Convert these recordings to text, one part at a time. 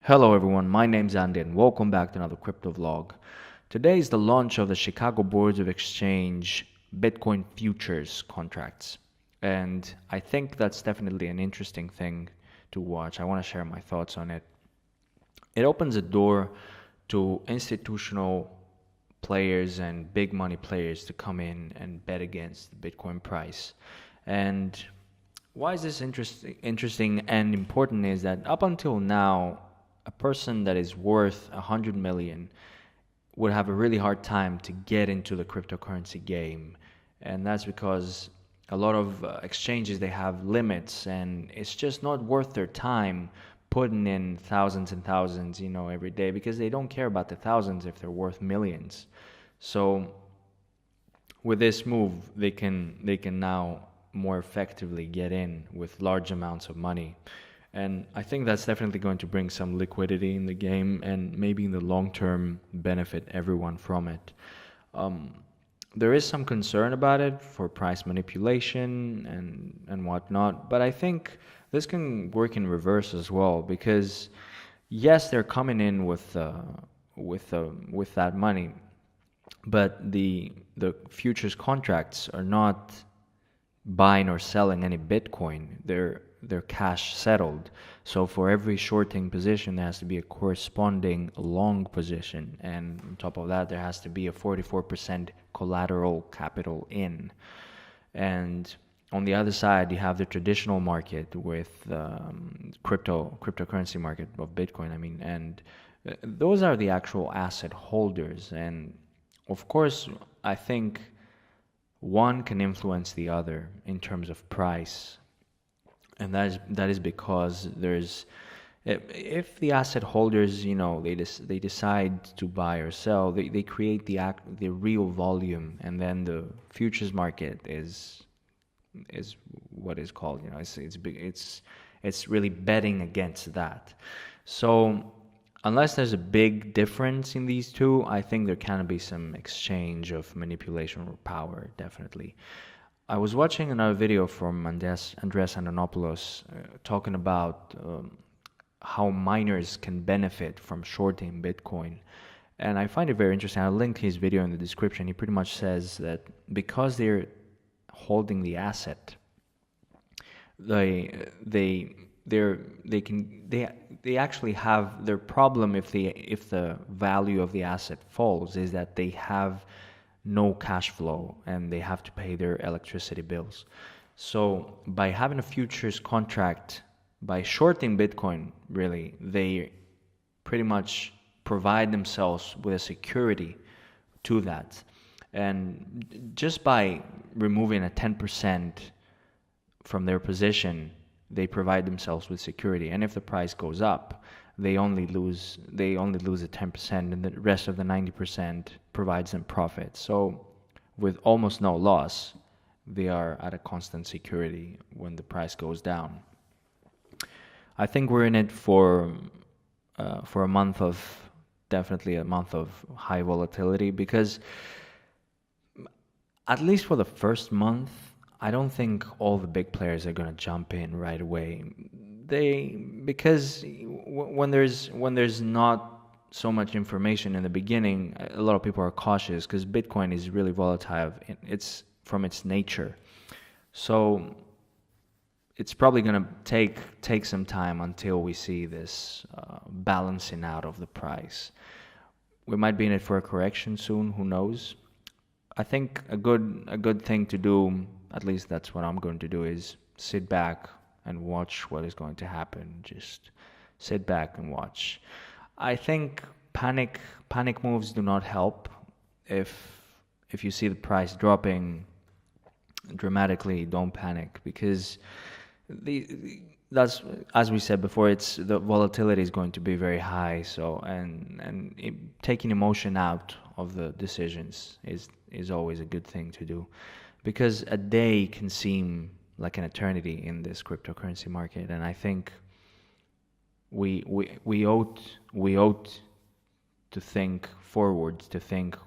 Hello everyone, my name's Andy and welcome back to another crypto vlog. Today is the launch of the Chicago Boards of Exchange Bitcoin futures contracts. And I think that's definitely an interesting thing to watch. I want to share my thoughts on it. It opens a door to institutional players and big money players to come in and bet against the Bitcoin price. And why is this interesting and important is that up until now, a person that is worth 100 million would have a really hard time to get into the cryptocurrency game. And that's because a lot of exchanges, they have limits and it's just not worth their time putting in thousands and thousands, every day because they don't care about the thousands if they're worth millions. So with this move, they can now more effectively get in with large amounts of money. And I think that's definitely going to bring some liquidity in the game and maybe in the long term benefit everyone from it. There is some concern about it for price manipulation and whatnot, but I think this can work in reverse as well because yes, they're coming in with that money, but the futures contracts are not buying or selling any Bitcoin. They're cash settled. So for every shorting position, there has to be a corresponding long position. And on top of that, there has to be a 44% collateral capital in. And on the other side, you have the traditional market with cryptocurrency market of Bitcoin, and those are the actual asset holders. And of course, I think one can influence the other in terms of price. And that is because if the asset holders, they decide to buy or sell, they create the real volume, and then the futures market is what is called, it's really betting against that. So unless there's a big difference in these two, I think there can be some exchange of manipulation or power, definitely. I was watching another video from Andreas Antonopoulos talking about how miners can benefit from shorting Bitcoin. And I find it very interesting. I'll link his video in the description. He pretty much says that because they're holding the asset, they actually have their problem if the value of the asset falls is that they have no cash flow and they have to pay their electricity bills. So by having a futures contract, by shorting Bitcoin, really, they pretty much provide themselves with a security to that. And just by removing a 10% from their position, they provide themselves with security. And if the price goes up, they only lose a 10%, and the rest of the 90% provides them profit. So with almost no loss, they are at a constant security when the price goes down. I think we're in it for a month of, definitely a month of high volatility, because at least for the first month, I don't think all the big players are going to jump in right away. Because when there's not so much information in the beginning, a lot of people are cautious because Bitcoin is really volatile. It's from its nature, so it's probably gonna take some time until we see this balancing out of the price. We might be in it for a correction soon. Who knows? I think a good thing to do, at least that's what I'm going to do, is sit back and watch what is going to happen. Just sit back and watch. I think panic moves do not help. If you see the price dropping dramatically, don't panic, because that's, as we said before, it's the volatility is going to be very high. So taking emotion out of the decisions is always a good thing to do, because a day can seem like an eternity in this cryptocurrency market. And I think we ought to think forward, to think,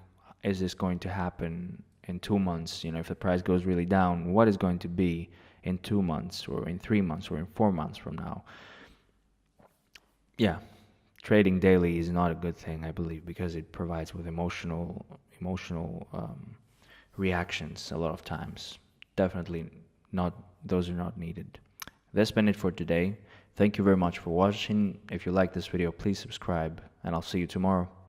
is this going to happen in 2 months? If the price goes really down, what is going to be in 2 months or in 3 months or in 4 months from now? Yeah, trading daily is not a good thing, I believe, because it provides with emotional reactions a lot of times. Definitely not, those are not needed. That's been it for today. Thank you very much for watching. If you like this video, please subscribe, and I'll see you tomorrow.